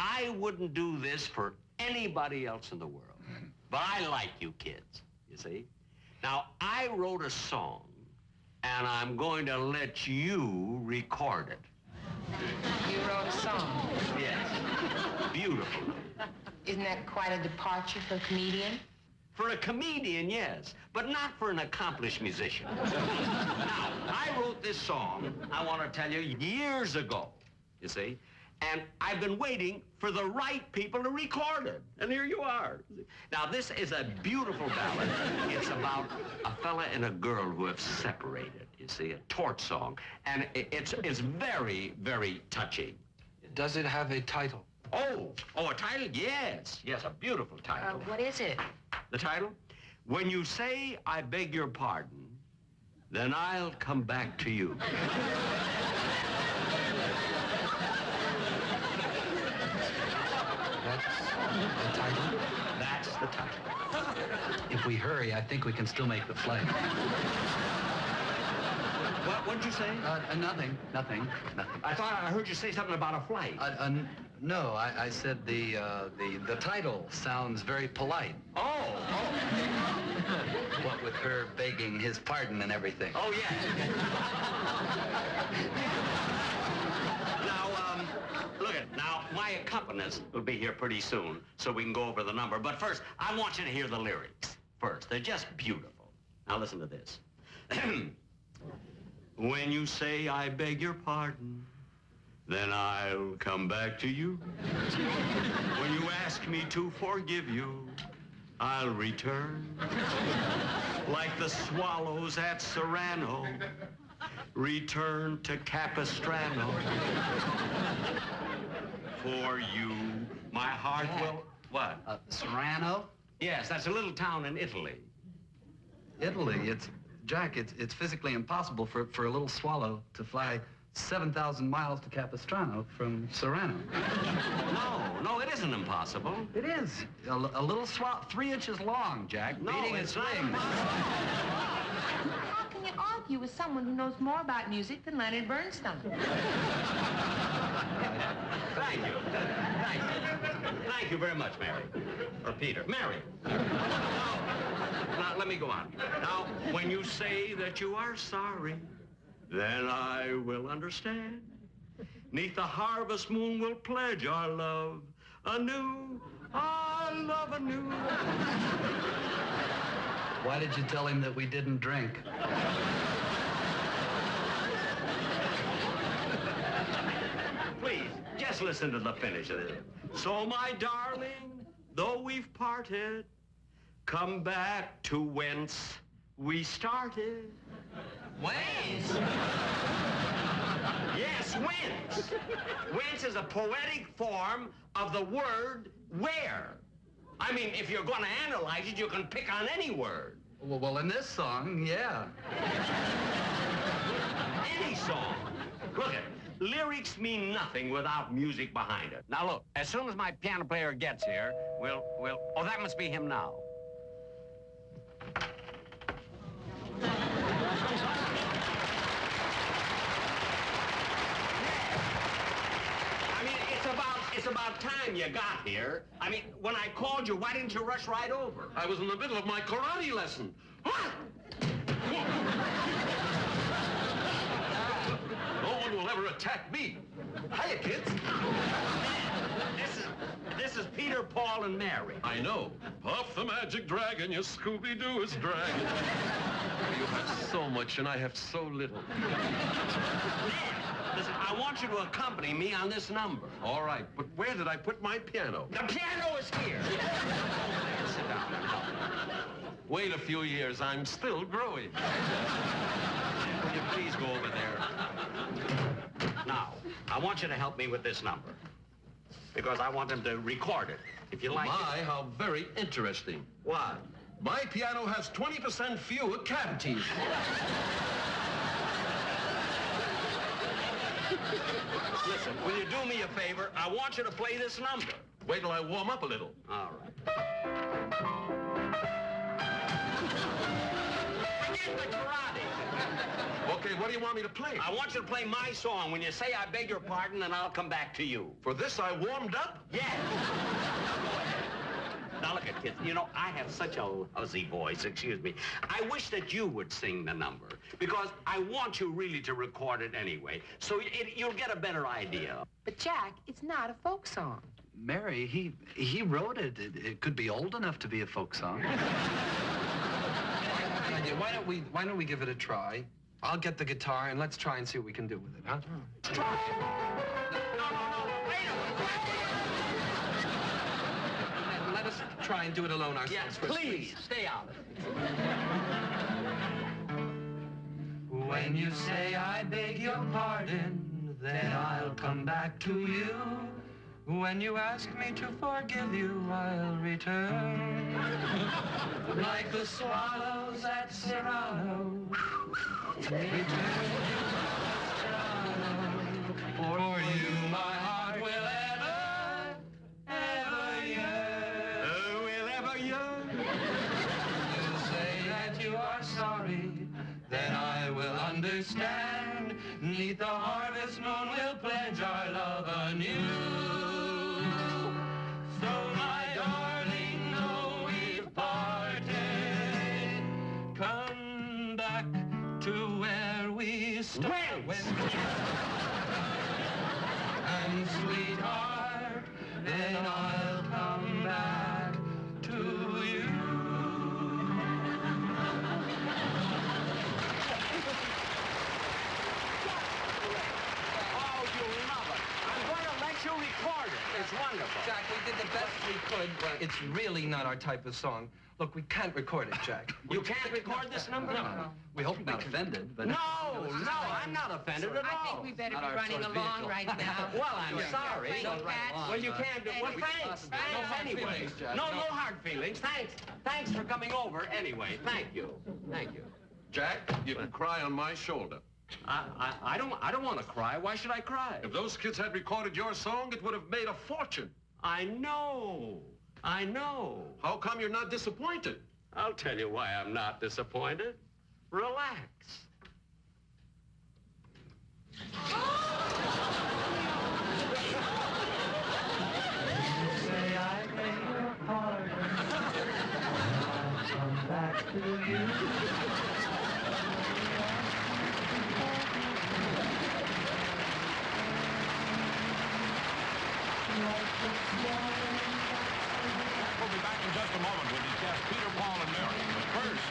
I wouldn't do this for anybody else in the world. But I like you kids, you see? Now, I wrote a song, and I'm going to let you record it. You wrote a song? Yes. Beautiful. Isn't that quite a departure for a comedian? For a comedian, yes, but not for an accomplished musician. Now, I wrote this song, I want to tell you, years ago, you see? And I've been waiting for the right people to record it. And here you are. Now, this is a beautiful ballad. It's about a fella and a girl who have separated, you see, a torch song. And it's very, very touching. Does it have a title? Oh, a title? Yes, a beautiful title. What is it? The title? When you say, I beg your pardon, then I'll come back to you. That's the title? That's the title. If we hurry, I think we can still make the flight. What'd you say? Nothing. I thought I heard you say something about a flight. No, I said the title sounds very polite. Oh. What with her begging his pardon and everything. Oh, yeah. Now, look it. Now, my accompanist will be here pretty soon, so we can go over the number. But first, I want you to hear the lyrics first. They're just beautiful. Now, listen to this. When you say, I beg your pardon, then I'll come back to you. When you ask me to forgive you, I'll return. Like the swallows at Serrano, return to Capistrano. For you, my heart will... What? Serrano? Yes, that's a little town in Italy. Italy? Jack, it's physically impossible for a little swallow to fly 7,000 miles to Capistrano from Serrano. No, it isn't impossible. It is. A little swallow, 3 inches long, Jack, beating its wings. How can you argue with someone who knows more about music than Leonard Bernstein? Thank you. Thank you very much, Mary. Or Peter. Mary. Now, let me go on. Now, when you say that you are sorry, then I will understand. 'Neath the harvest moon we'll pledge our love anew. Our love anew. Why did you tell him that we didn't drink? Please, just listen to the finish of this. So, my darling, though we've parted, come back to whence we started. Whence? Yes, whence. Whence is a poetic form of the word where. I mean, if you're going to analyze it, you can pick on any word. Well, in this song, yeah. Any song. Look at it. Lyrics mean nothing without music behind it. Now, look, as soon as my piano player gets here, we'll... Oh, that must be him now. It's about time you got here. I mean, when I called you, why didn't you rush right over? I was in the middle of my karate lesson. No one will ever attack me. Hiya, kids. This is Peter, Paul, and Mary. I know. Puff the magic dragon, your Scooby-Doo is dragon. You have so much and I have so little. Listen, I want you to accompany me on this number. All right, but where did I put my piano? The piano is here. Sit down and help me. Wait a few years, I'm still growing. Will you please go over there? Now, I want you to help me with this number. Because I want them to record it. If you like My, how very interesting. What? My piano has 20% fewer cavities. Listen, will you do me a favor? I want you to play this number. Wait till I warm up a little. All right. Forget like karate. Okay, what do you want me to play? I want you to play my song. When you say I beg your pardon, then I'll come back to you. For this, I warmed up? Yes. Go ahead. Now look at kids. You know, I have such a lousy voice, excuse me. I wish that you would sing the number, because I want you really to record it anyway, so you'll get a better idea. But, Jack, it's not a folk song. Mary, he wrote it. It could be old enough to be a folk song. Why don't we give it a try? I'll get the guitar and let's try and see what we can do with it, huh? Try. No, wait a minute. Let us try and do it alone ourselves. Yes, first, please, stay out of it. When you say I beg your pardon, then I'll come back to you. When you ask me to forgive you, I'll return. Like the swallows at Serrano. Return to Serrano. For you, my heart will ever yearn. Will ever yearn. You say that you are sorry, then I will understand. 'Neath the harvest moon we'll pledge our love anew. So my darling, though we've parted, come back to where we started. And sweetheart, then I'll come back to you. Oh, you'll love it. I'm going to let you record it. It's wonderful. Jack, we did the best we could. It's really not our type of song. Look, we can't record it, Jack. You can't record this number? No. We hope you're not offended, but... No, I'm not offended at all. I think we better Not be our running sort of along vehicle. right now. Well, I'm sorry. Thank you, Pat. Well, you can't do... Well, thanks. No hard Anyway. feelings, Jack. No hard feelings. Thanks for coming over anyway. Thank you. Jack, you can cry on my shoulder. I don't want to cry. Why should I cry? If those kids had recorded your song, it would have made a fortune. I know. How come you're not disappointed? I'll tell you why I'm not disappointed. Relax. Say I beg your pardon. I'll come back to you. We'll be back in just a moment with these guests, Peter, Paul, and Mary. But first,